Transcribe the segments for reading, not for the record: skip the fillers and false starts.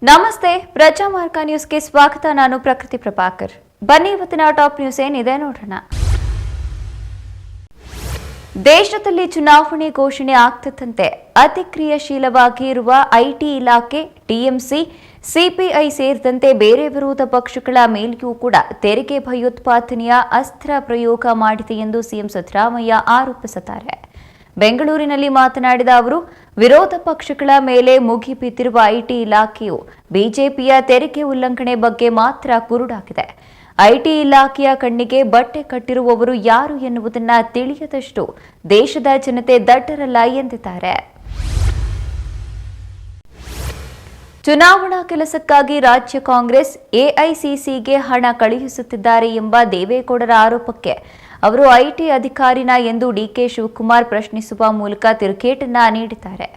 ನಮಸ್ತೆ ಪ್ರಜಾಮಾರ್ಗ ನ್ಯೂಸ್ಗೆ ಸ್ವಾಗತ. ನಾನು ಪ್ರಕೃತಿ ಪ್ರಭಾಕರ್. ಬನ್ನಿ ಇವತ್ತಿನ ಟಾಪ್ ನ್ಯೂಸ್ ಏನಿದೆ ನೋಡೋಣ. ದೇಶದಲ್ಲಿ ಚುನಾವಣೆ ಘೋಷಣೆ ಆಗ್ತಿದ್ದಂತೆ ಅತಿಕ್ರಿಯಾಶೀಲವಾಗಿ ಇರುವ ಐಟಿ ಇಲಾಖೆ, ಟಿಎಂಸಿ, ಸಿಪಿಐ ಸೇರಿದಂತೆ ಬೇರೆ ವಿರೋಧ ಪಕ್ಷಗಳ ಮೇಲೆಯೂ ಕೂಡ ತೆರಿಗೆ ಭಯೋತ್ಪಾದನೆಯ ಅಸ್ತ್ರ ಪ್ರಯೋಗ ಮಾಡಿದೆ ಎಂದು ಸಿಎಂ ಸಿದ್ದರಾಮಯ್ಯ ಆರೋಪಿಸಿದ್ದಾರೆ. ಬೆಂಗಳೂರಿನಲ್ಲಿ ಮಾತನಾಡಿದ ಅವರು, ವಿರೋಧ ಪಕ್ಷಗಳ ಮೇಲೆ ಮುಗಿಬಿದ್ದಿರುವ ಐಟಿ ಇಲಾಖೆಯು ಬಿಜೆಪಿಯ ತೆರಿಗೆ ಉಲ್ಲಂಘನೆ ಬಗ್ಗೆ ಮಾತ್ರ ಕುರುಡಾಗಿದೆ. ಐಟಿ ಇಲಾಖೆಯ ಕಣ್ಣಿಗೆ ಬಟ್ಟೆ ಕಟ್ಟಿರುವವರು ಯಾರು ಎನ್ನುವುದನ್ನು ತಿಳಿಯದಷ್ಟು ದೇಶದ ಜನತೆ ದಡ್ಡರಲ್ಲ ಎಂದಿದ್ದಾರೆ. ಚುನಾವಣಾ ಕೆಲಸಕ್ಕಾಗಿ ರಾಜ್ಯ ಕಾಂಗ್ರೆಸ್ ಎಐಸಿಸಿಗೆ ಹಣ ಕಳುಹಿಸುತ್ತಿದ್ದಾರೆ ಎಂಬ ದೇವೇಗೌಡರ ಆರೋಪಕ್ಕೆ ಅವರು ಐಟಿ ಅಧಿಕಾರಿನ ಎಂದು ಡಿಕೆ ಶಿವಕುಮಾರ್ ಪ್ರಶ್ನಿಸುವ ಮೂಲಕ ತಿರುಗೇಟನ್ನ ನೀಡಿದ್ದಾರೆ.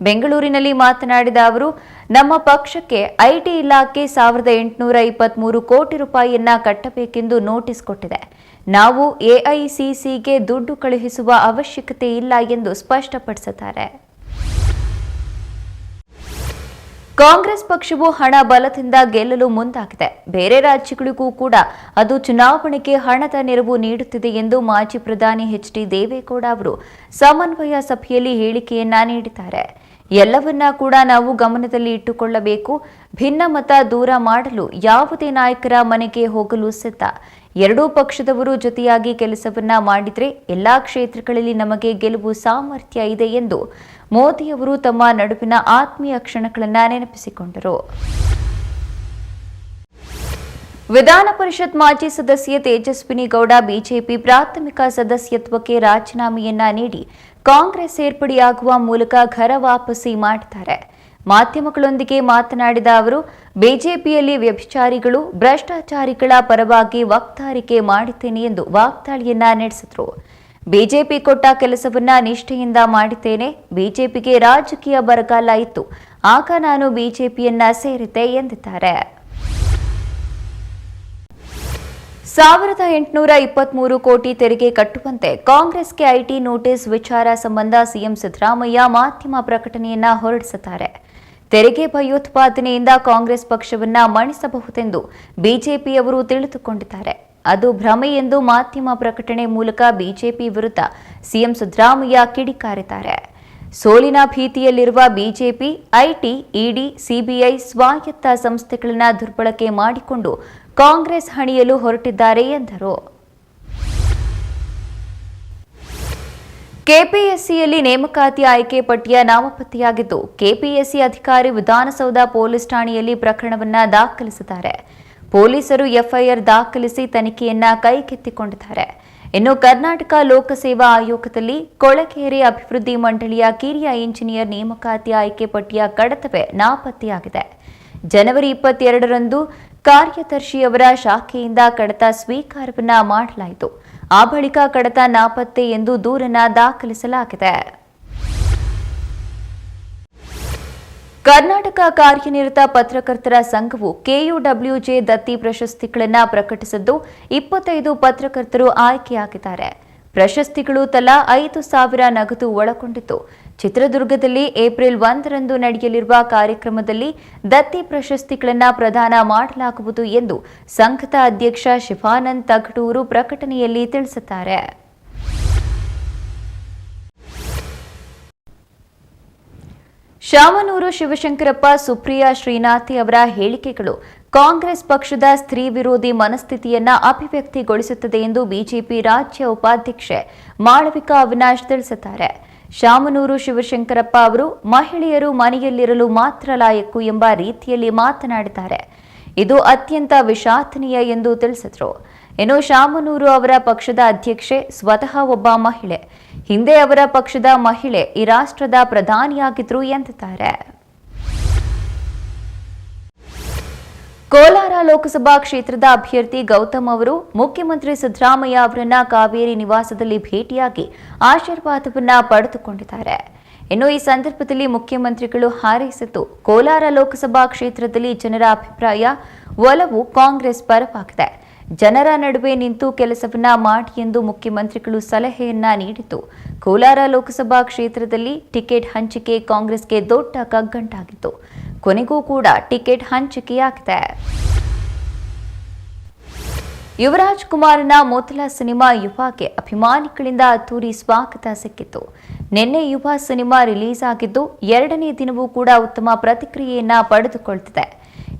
ಬೆಂಗಳೂರಿನಲ್ಲಿ ಮಾತನಾಡಿದ ಅವರು, ನಮ್ಮ ಪಕ್ಷಕ್ಕೆ ಐಟಿ ಇಲಾಖೆ 1823 ಕೋಟಿ ರೂಪಾಯಿಯನ್ನ ಕಟ್ಟಬೇಕೆಂದು ನೋಟಿಸ್ ಕೊಟ್ಟಿದೆ. ನಾವು ಎಐಸಿಸಿಗೆ ದುಡ್ಡು ಕಳುಹಿಸುವ ಅವಶ್ಯಕತೆ ಇಲ್ಲ ಎಂದು ಸ್ಪಷ್ಟಪಡಿಸಿದ್ದಾರೆ. ಕಾಂಗ್ರೆಸ್ ಪಕ್ಷವು ಹಣ ಬಲದಿಂದ ಗೆಲ್ಲಲು ಮುಂದಾಗಿದೆ. ಬೇರೆ ರಾಜ್ಯಗಳಿಗೂ ಕೂಡ ಅದು ಚುನಾವಣೆಗೆ ಹಣದ ನೆರವು ನೀಡುತ್ತಿದೆ ಎಂದು ಮಾಜಿ ಪ್ರಧಾನಿ ಎಚ್.ಡಿ. ದೇವೇಗೌಡ ಅವರು ಸಮನ್ವಯ ಸಭೆಯಲ್ಲಿ ಹೇಳಿಕೆಯನ್ನ ನೀಡಿದ್ದಾರೆ. ಎಲ್ಲವನ್ನ ಕೂಡ ನಾವು ಗಮನದಲ್ಲಿ ಇಟ್ಟುಕೊಳ್ಳಬೇಕು. ಭಿನ್ನಮತ ದೂರ ಮಾಡಲು ಯಾವುದೇ ನಾಯಕರ ಮನೆಗೆ ಹೋಗಲು ಸಿದ್ಧ. ಎರಡೂ ಪಕ್ಷದವರು ಜೊತೆಯಾಗಿ ಕೆಲಸವನ್ನ ಮಾಡಿದ್ರೆ ಎಲ್ಲಾ ಕ್ಷೇತ್ರಗಳಲ್ಲಿ ನಮಗೆ ಗೆಲುವು ಸಾಮರ್ಥ್ಯ ಇದೆ ಎಂದು ಮೋದಿಯವರು ತಮ್ಮ ನಡುವಿನ ಆತ್ಮೀಯ ಕ್ಷಣಗಳನ್ನು ನೆನಪಿಸಿಕೊಂಡರು. ವಿಧಾನ ಪರಿಷತ್ ಮಾಜಿ ಸದಸ್ಯೆ ತೇಜಸ್ವಿನಿ ಗೌಡ ಬಿಜೆಪಿ ಪ್ರಾಥಮಿಕ ಸದಸ್ಯತ್ವಕ್ಕೆ ರಾಜೀನಾಮೆಯನ್ನ ನೀಡಿ ಕಾಂಗ್ರೆಸ್ ಸೇರ್ಪಡೆಯಾಗುವ ಮೂಲಕ ಘರ ವಾಪಸಿ ಮಾಡಿದ್ದಾರೆ. ಮಾಧ್ಯಮಗಳೊಂದಿಗೆ ಮಾತನಾಡಿದ ಅವರು, ಬಿಜೆಪಿಯಲ್ಲಿ ವ್ಯಭಿಚಾರಿಗಳು, ಭ್ರಷ್ಟಾಚಾರಿಗಳ ಪರವಾಗಿ ವಕ್ತಾರಿಕೆ ಮಾಡಿದ್ದೇನೆ ಎಂದು ವಾಗ್ದಾಳಿಯನ್ನ ನಡೆಸಿದರು. ಬಿಜೆಪಿ ಕೊಟ್ಟ ಕೆಲಸವನ್ನ ನಿಷ್ಠೆಯಿಂದ ಮಾಡಿದ್ದೇನೆ. ಬಿಜೆಪಿಗೆ ರಾಜಕೀಯ ಬರಗಾಲ ಇತ್ತು, ಆಗ ನಾನು ಬಿಜೆಪಿಯನ್ನ ಸೇರಿದ್ದೆ ಎಂದಿದ್ದಾರೆ. 1823 ಕೋಟಿ ತೆರಿಗೆ ಕಟ್ಟುವಂತೆ ಕಾಂಗ್ರೆಸ್ಗೆ ಐಟಿ ನೋಟಿಸ್ ವಿಚಾರ ಸಂಬಂಧ ಸಿಎಂ ಸಿದ್ದರಾಮಯ್ಯ ಮಾಧ್ಯಮ ಪ್ರಕಟಣೆಯನ್ನ ಹೊರಡಿಸಿದ್ದಾರೆ. ತೆರಿಗೆ ಭಯೋತ್ಪಾದನೆಯಿಂದ ಕಾಂಗ್ರೆಸ್ ಪಕ್ಷವನ್ನ ಮಣಿಸಬಹುದೆಂದು ಬಿಜೆಪಿಯವರು ತಿಳಿದುಕೊಂಡಿದ್ದಾರೆ. ಅದು ಭ್ರಮೆ ಎಂದು ಮಾಧ್ಯಮ ಪ್ರಕಟಣೆ ಮೂಲಕ ಬಿಜೆಪಿ ವಿರುದ್ಧ ಸಿಎಂ ಸಿದ್ದರಾಮಯ್ಯ ಕಿಡಿಕಾರಿದ್ದಾರೆ. ಸೋಲಿನ ಭೀತಿಯಲ್ಲಿರುವ ಬಿಜೆಪಿ ಐಟಿ, ಇಡಿ, ಸಿಬಿಐ ಸ್ವಾಯತ್ತ ಸಂಸ್ಥೆಗಳನ್ನು ದುರ್ಬಳಕೆ ಮಾಡಿಕೊಂಡು ಕಾಂಗ್ರೆಸ್ ಹಣಿಯಲು ಹೊರಟಿದ್ದಾರೆ ಎಂದರು. ಕೆಪಿಎಸ್ಸಿಯಲ್ಲಿ ನೇಮಕಾತಿ ಆಯ್ಕೆ ಪಟ್ಟಿಯ ನಾಮಪತ್ತೆಯಾಗಿದ್ದು, ಕೆಪಿಎಸ್ಸಿ ಅಧಿಕಾರಿ ವಿಧಾನಸೌಧ ಪೊಲೀಸ್ ಠಾಣೆಯಲ್ಲಿ ಪ್ರಕರಣವನ್ನ ದಾಖಲಿಸಿದ್ದಾರೆ. ಪೊಲೀಸರು ಎಫ್ಐಆರ್ ದಾಖಲಿಸಿ ತನಿಖೆಯನ್ನ ಕೈಗೆತ್ತಿಕೊಂಡಿದ್ದಾರೆ. ಇನ್ನು ಕರ್ನಾಟಕ ಲೋಕಸೇವಾ ಆಯೋಗದಲ್ಲಿ ಕೊಳಗೇರಿ ಅಭಿವೃದ್ಧಿ ಮಂಡಳಿಯ ಕಿರಿಯ ಇಂಜಿನಿಯರ್ ನೇಮಕಾತಿ ಆಯ್ಕೆ ಪಟ್ಟಿಯ ಕಡತವೇ ನಾಪತ್ತೆಯಾಗಿದೆ. ಜನವರಿ 22ರಂದು ಕಾರ್ಯದರ್ಶಿಯವರ ಶಾಖೆಯಿಂದ ಕಡತ ಸ್ವೀಕಾರವನ್ನ ಮಾಡಲಾಯಿತು. ಆ ಬಳಿಕ ಕಡತ ನಾಪತ್ತೆ ಎಂದು ದೂರನ್ನ ದಾಖಲಿಸಲಾಗಿದೆ. ಕರ್ನಾಟಕ ಕಾರ್ಯನಿರತ ಪತ್ರಕರ್ತರ ಸಂಘವು ಕೆಯುಡಬ್ಲ್ಯೂಜೆ ದತ್ತಿ ಪ್ರಶಸ್ತಿಗಳನ್ನು ಪ್ರಕಟಿಸಿದ್ದು, 25 ಪತ್ರಕರ್ತರು ಆಯ್ಕೆಯಾಗಿದ್ದಾರೆ. ಪ್ರಶಸ್ತಿಗಳು ತಲಾ 5,000 ನಗದು ಒಳಗೊಂಡಿತ್ತು. ಚಿತ್ರದುರ್ಗದಲ್ಲಿ ಏಪ್ರಿಲ್ 1ರಂದು ನಡೆಯಲಿರುವ ಕಾರ್ಯಕ್ರಮದಲ್ಲಿ ದತ್ತಿ ಪ್ರಶಸ್ತಿಗಳನ್ನು ಪ್ರದಾನ ಮಾಡಲಾಗುವುದು ಎಂದು ಸಂಘದ ಅಧ್ಯಕ್ಷ ಶಿವಾನಂದ್ ತಗಡೂರು ಪ್ರಕಟಣೆಯಲ್ಲಿ ತಿಳಿಸಿದ್ದಾರೆ. ಶಾಮನೂರು ಶಿವಶಂಕರಪ್ಪ, ಸುಪ್ರಿಯಾ ಶ್ರೀನಾಥಿ ಅವರ ಹೇಳಿಕೆಗಳು ಕಾಂಗ್ರೆಸ್ ಪಕ್ಷದ ಸ್ತ್ರೀ ವಿರೋಧಿ ಮನಸ್ಥಿತಿಯನ್ನ ಅಭಿವ್ಯಕ್ತಿಗೊಳಿಸುತ್ತದೆ ಎಂದು ಬಿಜೆಪಿ ರಾಜ್ಯ ಉಪಾಧ್ಯಕ್ಷೆ ಮಾಳವಿಕಾ ಅವಿನಾಶ್ ತಿಳಿಸಿದ್ದಾರೆ. ಶಾಮನೂರು ಶಿವಶಂಕರಪ್ಪ ಅವರು ಮಹಿಳೆಯರು ಮನೆಯಲ್ಲಿರಲು ಮಾತ್ರ ಲಾಯಕ್ಕು ಎಂಬ ರೀತಿಯಲ್ಲಿ ಮಾತನಾಡಿದ್ದಾರೆ. ಇದು ಅತ್ಯಂತ ವಿಷಾದನೀಯ ಎಂದು ತಿಳಿಸಿದರು. ಇನ್ನು ಶಾಮನೂರು ಅವರ ಪಕ್ಷದ ಅಧ್ಯಕ್ಷೆ ಸ್ವತಃ ಒಬ್ಬ ಮಹಿಳೆ. ಹಿಂದೆ ಅವರ ಪಕ್ಷದ ಮಹಿಳೆ ಈ ರಾಷ್ಟ್ರದ ಪ್ರಧಾನಿಯಾಗಿದ್ರು ಎಂದಿದ್ದಾರೆ. ಕೋಲಾರ ಲೋಕಸಭಾ ಕ್ಷೇತ್ರದ ಅಭ್ಯರ್ಥಿ ಗೌತಮ್ ಅವರು ಮುಖ್ಯಮಂತ್ರಿ ಸಿದ್ದರಾಮಯ್ಯ ಅವರನ್ನ ಕಾವೇರಿ ನಿವಾಸದಲ್ಲಿ ಭೇಟಿಯಾಗಿ ಆಶೀರ್ವಾದವನ್ನ ಪಡೆದುಕೊಂಡಿದ್ದಾರೆ. ಇನ್ನು ಈ ಸಂದರ್ಭದಲ್ಲಿ ಮುಖ್ಯಮಂತ್ರಿಗಳು ಹಾರೈಸಿದ್ದು, ಕೋಲಾರ ಲೋಕಸಭಾ ಕ್ಷೇತ್ರದಲ್ಲಿ ಜನರ ಅಭಿಪ್ರಾಯ, ಒಲವು ಕಾಂಗ್ರೆಸ್ ಪರವಾಗಿದೆ. ಜನರ ನಡುವೆ ನಿಂತು ಕೆಲಸವನ್ನ ಮಾಡಿ ಎಂದು ಮುಖ್ಯಮಂತ್ರಿಗಳು ಸಲಹೆಯನ್ನ ನೀಡಿದ್ದು, ಕೋಲಾರ ಲೋಕಸಭಾ ಕ್ಷೇತ್ರದಲ್ಲಿ ಟಿಕೆಟ್ ಹಂಚಿಕೆ ಕಾಂಗ್ರೆಸ್ಗೆ ದೊಡ್ಡ ಕಗ್ಗಂಟಾಗಿತ್ತು. ಕೊನೆಗೂ ಕೂಡ ಟಿಕೆಟ್ ಹಂಚಿಕೆಯಾಗಿದೆ. ಯುವರಾಜ್ ಕುಮಾರ್ನ ಮೊದಲ ಸಿನಿಮಾ ಯುವಾಗೆ ಅಭಿಮಾನಿಗಳಿಂದ ಅದ್ದೂರಿ ಸ್ವಾಗತ ಸಿಕ್ಕಿತ್ತು. ನಿನ್ನೆ ಯುವ ಸಿನಿಮಾ ರಿಲೀಸ್ ಆಗಿದ್ದು 2ನೇ ದಿನವೂ ಕೂಡ ಉತ್ತಮ ಪ್ರತಿಕ್ರಿಯೆಯನ್ನ ಪಡೆದುಕೊಳ್ತಿದೆ.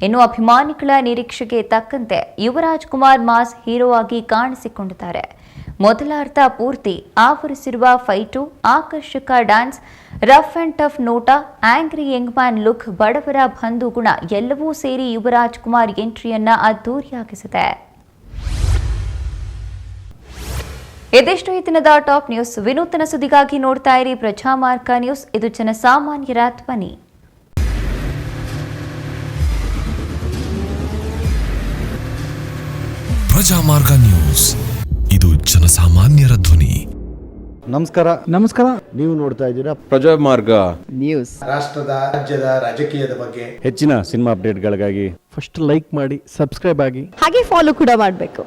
ಇನ್ನು ಅಭಿಮಾನಿಗಳ ನಿರೀಕ್ಷೆಗೆ ತಕ್ಕಂತೆ ಯುವರಾಜ್ ಕುಮಾರ್ ಮಾಸ್ ಹೀರೋ ಆಗಿ ಕಾಣಿಸಿಕೊಂಡಿದ್ದಾರೆ. ಮೊದಲ ಅರ್ಧ ಪೂರ್ತಿ ಆವರಿಸಿರುವ ಫೈಟು, ಆಕರ್ಷಕ ಡ್ಯಾನ್ಸ್, ರಫ್ ಅಂಡ್ ಟಫ್ ನೋಟ, ಆಂಗ್ರಿ ಯಂಗ್ ಮ್ಯಾನ್ ಲುಕ್, ಬಡವರ ಬಂಧು ಗುಣ ಎಲ್ಲವೂ ಸೇರಿ ಯುವರಾಜ್ ಕುಮಾರ್ ಎಂಟ್ರಿಯನ್ನ ಅದ್ದೂರಿಯಾಗಿಸಿದೆ. ಇದಿಷ್ಟು ಈ ದಿನದ ಟಾಪ್ ನ್ಯೂಸ್. ವಿನೂತನ ಸುದ್ದಿಗಾಗಿ ನೋಡ್ತಾ ಇರಿ ಪ್ರಜಾಮಾರ್ಗ ನ್ಯೂಸ್. ಇದು ಜನಸಾಮಾನ್ಯರ ಧ್ವನಿ. ಪ್ರಜಾಮಾರ್ಗ ನ್ಯೂಸ್, ಇದು ಜನಸಾಮಾನ್ಯರ ಧ್ವನಿ. ನಮಸ್ಕಾರ. ನೀವು ನೋಡ್ತಾ ಇದ್ದೀರಾ ಪ್ರಜಾಮಾರ್ಗ ನ್ಯೂಸ್. ರಾಷ್ಟ್ರದ ರಾಜ್ಯದ ರಾಜಕೀಯದ ಬಗ್ಗೆ ಹೆಚ್ಚಿನ ಸಿನಿಮಾ ಅಪ್ಡೇಟ್ಗಳಿಗಾಗಿ ಫಸ್ಟ್ ಲೈಕ್ ಮಾಡಿ, ಸಬ್ಸ್ಕ್ರೈಬ್ ಆಗಿ, ಹಾಗೆ ಫಾಲೋ ಕೂಡ ಮಾಡಬೇಕು.